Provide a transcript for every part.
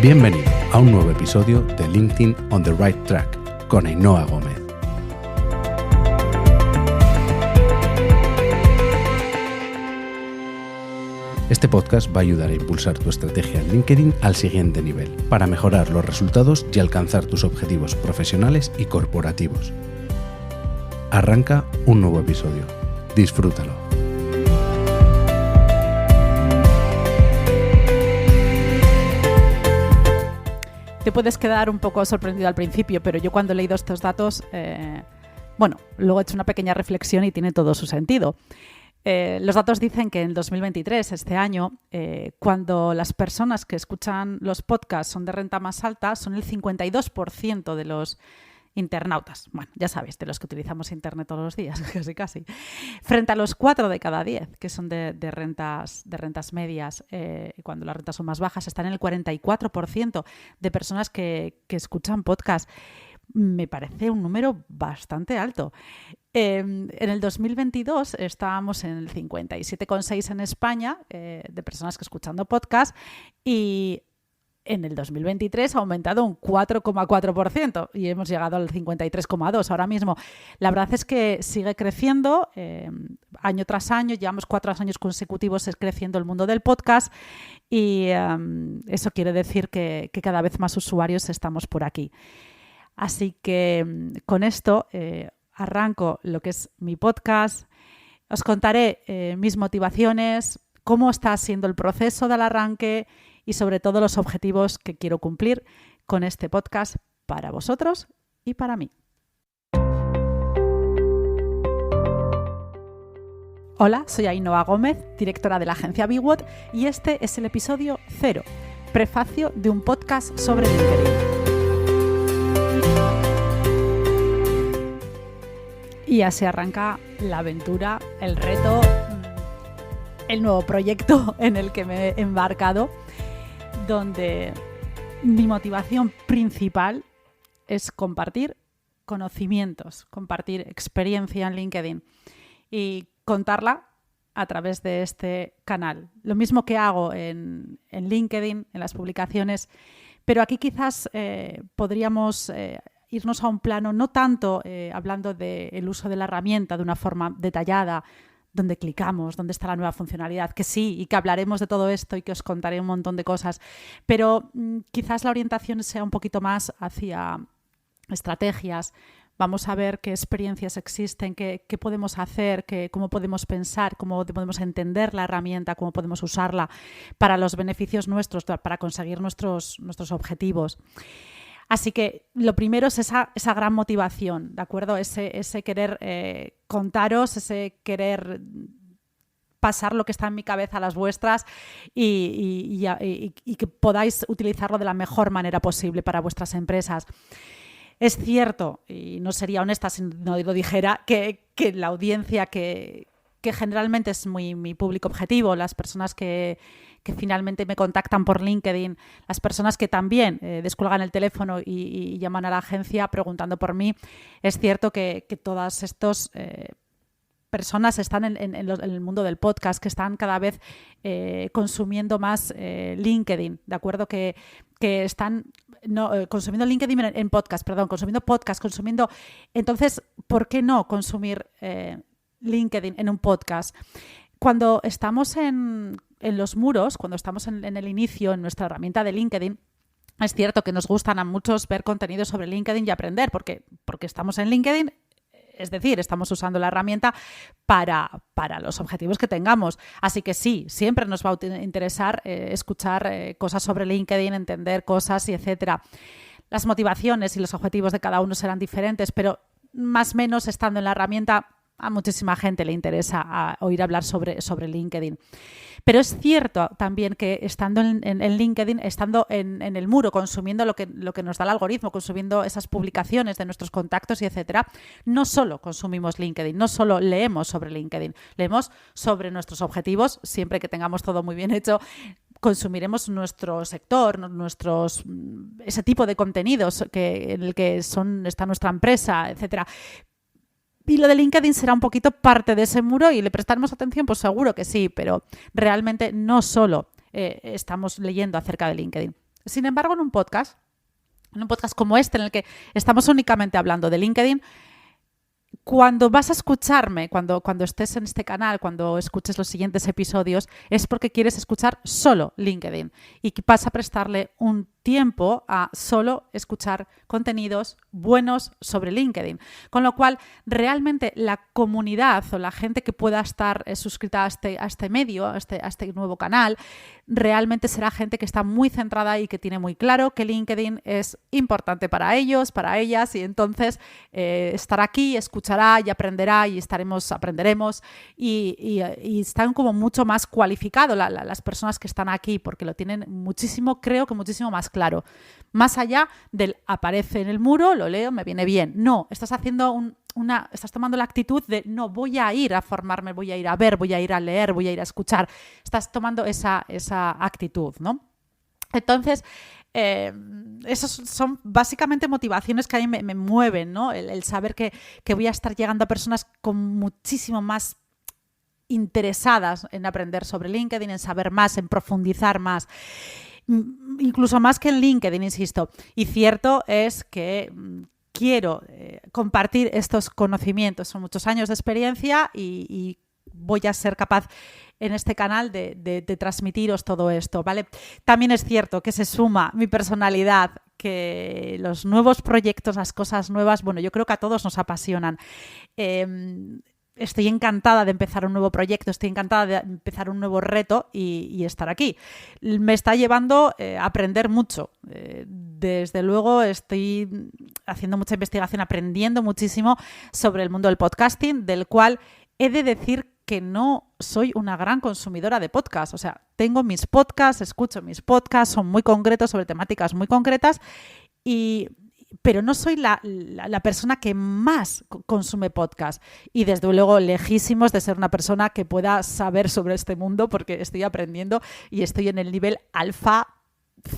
Bienvenido a un nuevo episodio de LinkedIn on the Right Track con Ainhoa Gómez. Este podcast va a ayudar a impulsar tu estrategia en LinkedIn al siguiente nivel, para mejorar los resultados y alcanzar tus objetivos profesionales y corporativos. Arranca un nuevo episodio. Disfrútalo. Te puedes quedar un poco sorprendido al principio, pero yo cuando he leído estos datos, luego he hecho una pequeña reflexión y tiene todo su sentido. Los datos dicen que en 2023, este año, cuando las personas que escuchan los podcasts son de renta más alta, son el 52% de los internautas. Bueno, ya sabes, de los que utilizamos internet todos los días, casi. Frente a los 4 de cada 10, que son de rentas medias, cuando las rentas son más bajas, están en el 44% de personas que escuchan podcast. Me parece un número bastante alto. En el 2022 estábamos en el 57,6 en España de personas que escuchando podcast, y en el 2023 ha aumentado un 4,4% y hemos llegado al 53,2 ahora mismo. La verdad es que sigue creciendo año tras año. Llevamos 4 años consecutivos creciendo el mundo del podcast y eso quiere decir que cada vez más usuarios estamos por aquí. Así que con esto arranco lo que es mi podcast. Os contaré mis motivaciones, cómo está siendo el proceso del arranque y sobre todo los objetivos que quiero cumplir con este podcast para vosotros y para mí. Hola, soy Ainhoa Gómez, directora de la agencia BWOT, y este es el episodio 0, prefacio de un podcast sobre LinkedIn. Y así arranca la aventura, el reto, el nuevo proyecto en el que me he embarcado, donde mi motivación principal es compartir conocimientos, compartir experiencia en LinkedIn y contarla a través de este canal. Lo mismo que hago en LinkedIn, en las publicaciones, pero aquí quizás podríamos irnos a un plano no tanto hablando del uso de la herramienta de una forma detallada, donde clicamos, dónde está la nueva funcionalidad, que sí, y que hablaremos de todo esto y que os contaré un montón de cosas, pero quizás la orientación sea un poquito más hacia estrategias. Vamos a ver qué experiencias existen, qué podemos hacer, cómo podemos pensar, cómo podemos entender la herramienta, cómo podemos usarla para los beneficios nuestros, para conseguir nuestros objetivos. Así que lo primero es esa gran motivación, ¿de acuerdo? Ese querer contaros, ese querer pasar lo que está en mi cabeza a las vuestras y que podáis utilizarlo de la mejor manera posible para vuestras empresas. Es cierto, y no sería honesta si no lo dijera, que la audiencia que generalmente es mi público objetivo, las personas que finalmente me contactan por LinkedIn, las personas que también descuelgan el teléfono y llaman a la agencia preguntando por mí, es cierto que todas estas personas están en el mundo del podcast, que están cada vez consumiendo más LinkedIn, ¿de acuerdo? Que están consumiendo LinkedIn en podcast, consumiendo podcast, Entonces, ¿por qué no consumir LinkedIn en un podcast? Cuando estamos en los muros, cuando estamos en el inicio, en nuestra herramienta de LinkedIn, es cierto que nos gustan a muchos ver contenido sobre LinkedIn y aprender, porque estamos en LinkedIn, es decir, estamos usando la herramienta para los objetivos que tengamos. Así que sí, siempre nos va a interesar escuchar cosas sobre LinkedIn, entender cosas y etcétera. Las motivaciones y los objetivos de cada uno serán diferentes, pero más o menos estando en la herramienta, a muchísima gente le interesa oír hablar sobre LinkedIn. Pero es cierto también que estando en LinkedIn, estando en el muro, consumiendo lo que nos da el algoritmo, consumiendo esas publicaciones de nuestros contactos y etcétera, no solo consumimos LinkedIn, no solo leemos sobre LinkedIn, leemos sobre nuestros objetivos, siempre que tengamos todo muy bien hecho. Consumiremos nuestro sector, ese tipo de contenidos en el que está nuestra empresa, etcétera. Y lo de LinkedIn será un poquito parte de ese muro y le prestaremos atención, pues seguro que sí, pero realmente no solo estamos leyendo acerca de LinkedIn. Sin embargo, en un podcast como este, en el que estamos únicamente hablando de LinkedIn, cuando vas a escucharme, cuando estés en este canal, cuando escuches los siguientes episodios, es porque quieres escuchar solo LinkedIn y que vas a prestarle un tiempo a solo escuchar contenidos buenos sobre LinkedIn. Con lo cual, realmente la comunidad o la gente que pueda estar suscrita a este medio, a este nuevo canal, realmente será gente que está muy centrada y que tiene muy claro que LinkedIn es importante para ellos, para ellas, y entonces estará aquí, escuchará y aprenderá y aprenderemos y están como mucho más cualificados las personas que están aquí porque lo tienen muchísimo, creo que muchísimo más claro. Más allá del aparece en el muro, lo leo, me viene bien. No, estás haciendo estás tomando la actitud de no, voy a ir a formarme, voy a ir a ver, voy a ir a leer, voy a ir a escuchar. Estás tomando esa actitud, ¿no? Entonces, esas son básicamente motivaciones que a mí me mueven, ¿no? El saber que voy a estar llegando a personas con muchísimo más interesadas en aprender sobre LinkedIn, en saber más, en profundizar más. Incluso más que en LinkedIn, insisto. Y cierto es que quiero compartir estos conocimientos. Son muchos años de experiencia y voy a ser capaz en este canal de transmitiros todo esto, ¿vale? También es cierto que se suma mi personalidad, que los nuevos proyectos, las cosas nuevas, bueno, yo creo que a todos nos apasionan. Estoy encantada de empezar un nuevo proyecto, estoy encantada de empezar un nuevo reto y estar aquí. Me está llevando a aprender mucho. Desde luego estoy haciendo mucha investigación, aprendiendo muchísimo sobre el mundo del podcasting, del cual he de decir que no soy una gran consumidora de podcasts. O sea, tengo mis podcasts, escucho mis podcasts, son muy concretos, sobre temáticas muy concretas, pero no soy la persona que más consume podcast y desde luego lejísimos de ser una persona que pueda saber sobre este mundo porque estoy aprendiendo y estoy en el nivel alfa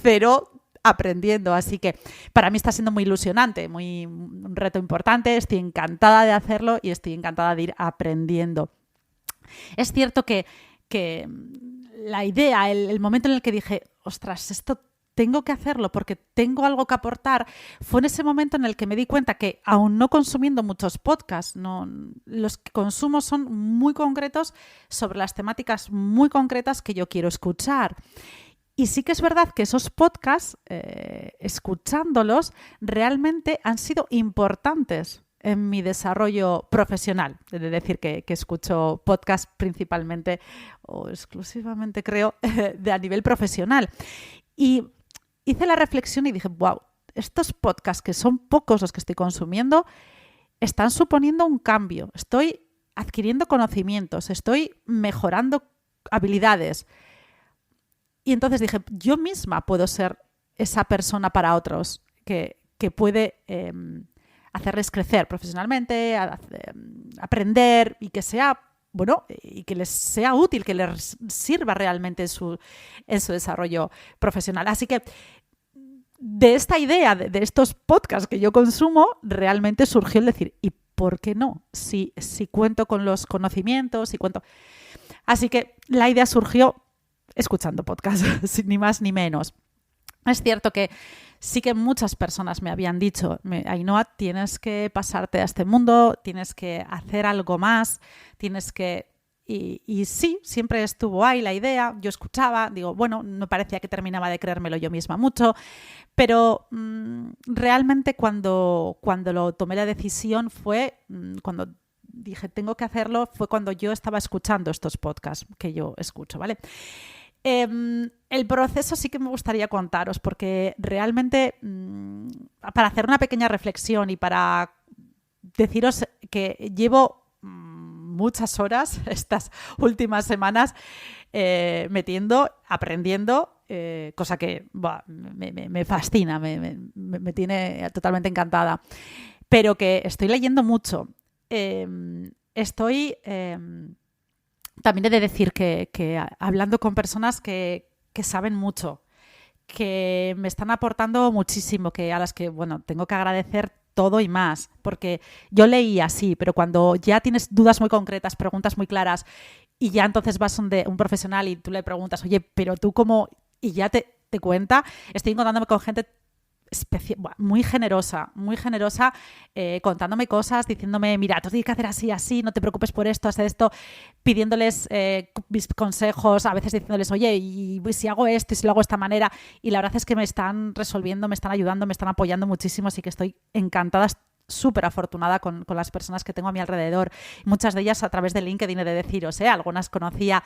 0 aprendiendo, así que para mí está siendo muy ilusionante, un reto importante, estoy encantada de hacerlo y estoy encantada de ir aprendiendo. Es cierto que la idea, el momento en el que dije, ostras, esto tengo que hacerlo porque tengo algo que aportar, fue en ese momento en el que me di cuenta que aún no consumiendo muchos podcasts, los que consumo son muy concretos sobre las temáticas muy concretas que yo quiero escuchar. Y sí que es verdad que esos podcasts, escuchándolos, realmente han sido importantes en mi desarrollo profesional. He de decir que escucho podcasts principalmente o exclusivamente, creo, a nivel profesional. Y hice la reflexión y dije, wow, estos podcasts, que son pocos los que estoy consumiendo, están suponiendo un cambio. Estoy adquiriendo conocimientos, estoy mejorando habilidades. Y entonces dije, yo misma puedo ser esa persona para otros que puede hacerles crecer profesionalmente, aprender y que sea, bueno, y que les sea útil, que les sirva realmente en su desarrollo profesional. Así que de esta idea, de estos podcasts que yo consumo, realmente surgió el decir, ¿y por qué no? Si cuento con los conocimientos, si cuento... Así que la idea surgió escuchando podcasts, ni más ni menos. Es cierto que sí que muchas personas me habían dicho, Ainhoa, tienes que pasarte a este mundo, tienes que hacer algo más, tienes que... Y sí, siempre estuvo ahí la idea, yo escuchaba, digo, bueno, me parecía que terminaba de creérmelo yo misma mucho, pero realmente cuando lo tomé la decisión fue, cuando dije tengo que hacerlo, fue cuando yo estaba escuchando estos podcasts que yo escucho, ¿vale? El proceso sí que me gustaría contaros porque realmente para hacer una pequeña reflexión y para deciros que llevo muchas horas estas últimas semanas aprendiendo, cosa que me fascina, me tiene totalmente encantada, pero que estoy leyendo mucho. También he de decir que hablando con personas que saben mucho, que me están aportando muchísimo, a las que, bueno, tengo que agradecer todo y más, porque yo leí así, pero cuando ya tienes dudas muy concretas, preguntas muy claras, y ya entonces vas donde un profesional y tú le preguntas, oye, pero tú cómo... Y ya te darte cuenta. Estoy encontrándome con gente muy generosa, contándome cosas, diciéndome, mira, tú tienes que hacer así, así, no te preocupes por esto, haz esto, pidiéndoles mis consejos, a veces diciéndoles, oye, y si hago esto y si lo hago de esta manera, y la verdad es que me están resolviendo, me están ayudando, me están apoyando muchísimo, así que estoy encantada, súper afortunada con las personas que tengo a mi alrededor, muchas de ellas a través de LinkedIn, he de deciros, algunas conocía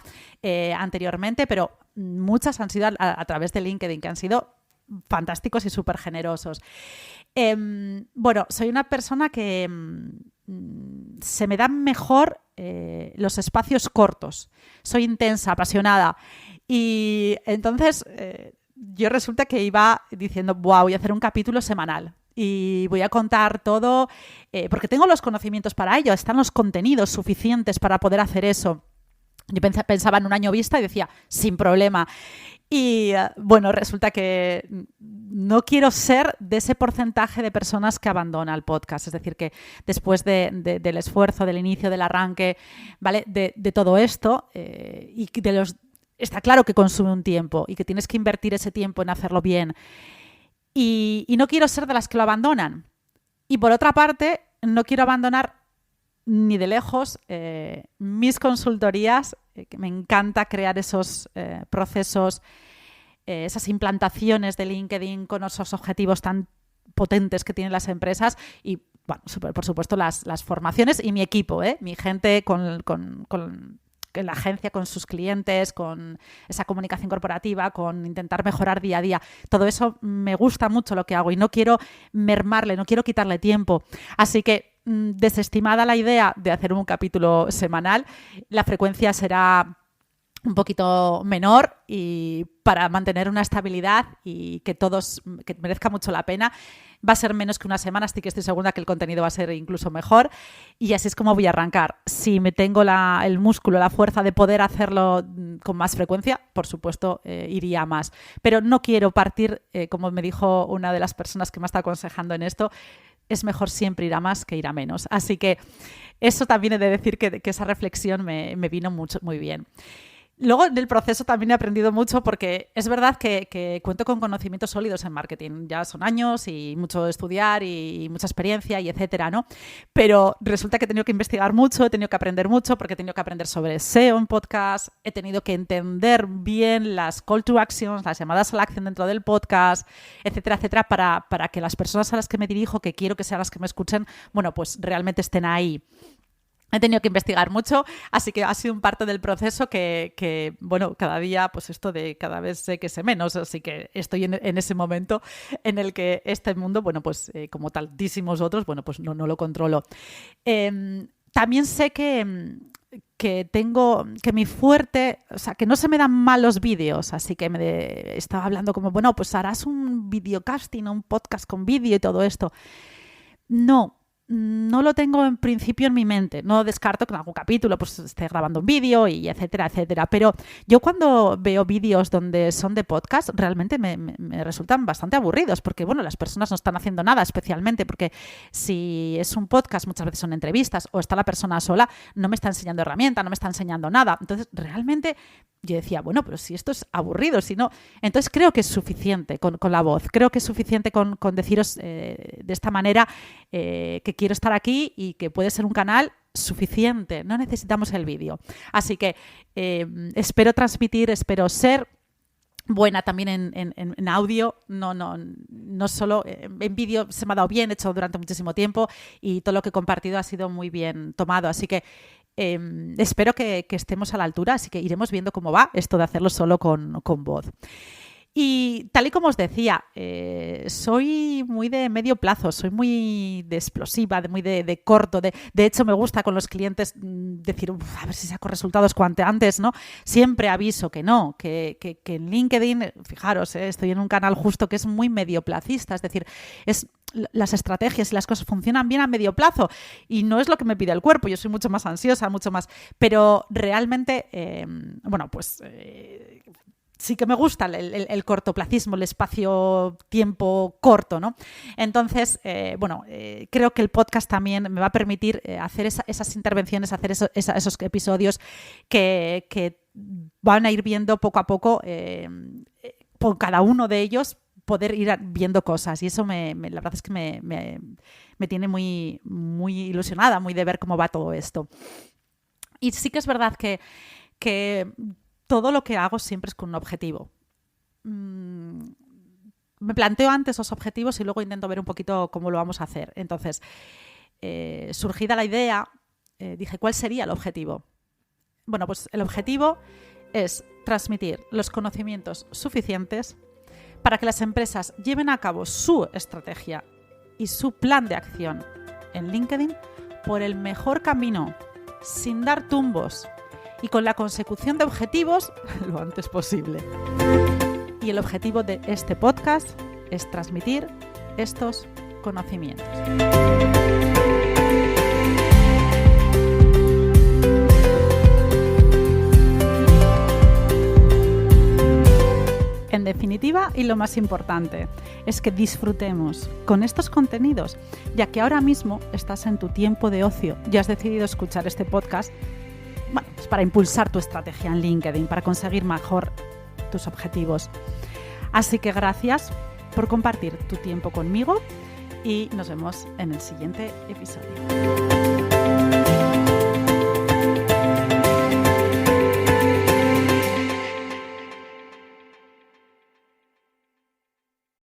anteriormente, pero muchas han sido a través de LinkedIn, que han sido fantásticos y súper generosos. Bueno, soy una persona que se me dan mejor los espacios cortos. Soy intensa, apasionada. Y entonces yo resulta que iba diciendo, wow, voy a hacer un capítulo semanal. Y voy a contar todo, porque tengo los conocimientos para ello, están los contenidos suficientes para poder hacer eso. Yo pensaba en un año vista y decía, sin problema. Y bueno, resulta que no quiero ser de ese porcentaje de personas que abandona el podcast. Es decir, que después del esfuerzo, del inicio, del arranque, ¿vale? De todo esto, y está claro que consume un tiempo y que tienes que invertir ese tiempo en hacerlo bien. Y no quiero ser de las que lo abandonan. Y por otra parte, no quiero abandonar ni de lejos mis consultorías, que me encanta crear esos procesos, esas implantaciones de LinkedIn con esos objetivos tan potentes que tienen las empresas y, bueno, por supuesto, las formaciones y mi equipo, mi gente con la agencia, con sus clientes, con esa comunicación corporativa, con intentar mejorar día a día. Todo eso me gusta mucho lo que hago y no quiero mermarle, no quiero quitarle tiempo. Así que, desestimada la idea de hacer un capítulo semanal, la frecuencia será un poquito menor y para mantener una estabilidad y que merezca mucho la pena, va a ser menos que una semana, así que estoy segura que el contenido va a ser incluso mejor y así es como voy a arrancar. Si me tengo el músculo, la fuerza de poder hacerlo con más frecuencia, por supuesto iría más, pero no quiero partir, como me dijo una de las personas que me está aconsejando en esto, es mejor siempre ir a más que ir a menos. Así que eso también he de decir que esa reflexión me vino muy bien. Luego, en el proceso también he aprendido mucho porque es verdad que cuento con conocimientos sólidos en marketing. Ya son años y mucho estudiar y mucha experiencia y etcétera, ¿no? Pero resulta que he tenido que investigar mucho, he tenido que aprender mucho porque he tenido que aprender sobre SEO en podcast, he tenido que entender bien las call to actions, las llamadas a la acción dentro del podcast, etcétera, etcétera, para que las personas a las que me dirijo, que quiero que sean las que me escuchen, bueno, pues realmente estén ahí. He tenido que investigar mucho, así que ha sido un parte del proceso que bueno, cada día, pues esto de cada vez sé que sé menos, así que estoy en ese momento en el que este mundo, bueno, pues como tantísimos otros, bueno, pues no lo controlo. También sé que mi fuerte, o sea, que no se me dan mal los vídeos, así que estaba hablando como, bueno, pues harás un videocasting, un podcast con vídeo y todo esto. No lo tengo en principio en mi mente. No descarto que en algún capítulo pues esté grabando un vídeo y etcétera, etcétera. Pero yo cuando veo vídeos donde son de podcast, realmente me resultan bastante aburridos porque, bueno, las personas no están haciendo nada especialmente porque si es un podcast, muchas veces son entrevistas o está la persona sola, no me está enseñando herramienta, no me está enseñando nada. Entonces, realmente yo decía, bueno, pero si esto es aburrido, si no... Entonces creo que es suficiente con la voz. Creo que es suficiente con deciros de esta manera que quiero estar aquí y que puede ser un canal suficiente. No necesitamos el vídeo. Así que espero transmitir, espero ser buena también en audio, no solo en vídeo. Se me ha dado bien, he hecho durante muchísimo tiempo y todo lo que he compartido ha sido muy bien tomado. Así que espero que estemos a la altura, así que iremos viendo cómo va esto de hacerlo solo con voz. Y tal y como os decía, soy muy de medio plazo, soy muy de explosiva, muy de corto. De hecho, me gusta con los clientes decir, a ver si saco resultados cuanto antes, ¿no? Siempre aviso que no, que en LinkedIn, fijaros, estoy en un canal justo que es muy medioplacista, es decir, las estrategias y las cosas funcionan bien a medio plazo y no es lo que me pide el cuerpo. Yo soy mucho más ansiosa, mucho más... Pero realmente, bueno, pues... sí que me gusta el cortoplacismo, el espacio-tiempo corto, ¿no? Entonces, bueno, creo que el podcast también me va a permitir hacer esas intervenciones, hacer esos episodios que van a ir viendo poco a poco por cada uno de ellos poder ir viendo cosas. Y eso la verdad es que me tiene muy, muy ilusionada, muy de ver cómo va todo esto. Y sí que es verdad que todo lo que hago siempre es con un objetivo. Me planteo antes los objetivos y luego intento ver un poquito cómo lo vamos a hacer. Entonces, surgida la idea, dije, ¿cuál sería el objetivo? Bueno, pues el objetivo es transmitir los conocimientos suficientes para que las empresas lleven a cabo su estrategia y su plan de acción en LinkedIn por el mejor camino, sin dar tumbos y con la consecución de objetivos lo antes posible. Y el objetivo de este podcast es transmitir estos conocimientos. En definitiva, y lo más importante, es que disfrutemos con estos contenidos, ya que ahora mismo estás en tu tiempo de ocio y has decidido escuchar este podcast, bueno, pues para impulsar tu estrategia en LinkedIn, para conseguir mejor tus objetivos. Así que gracias por compartir tu tiempo conmigo y nos vemos en el siguiente episodio.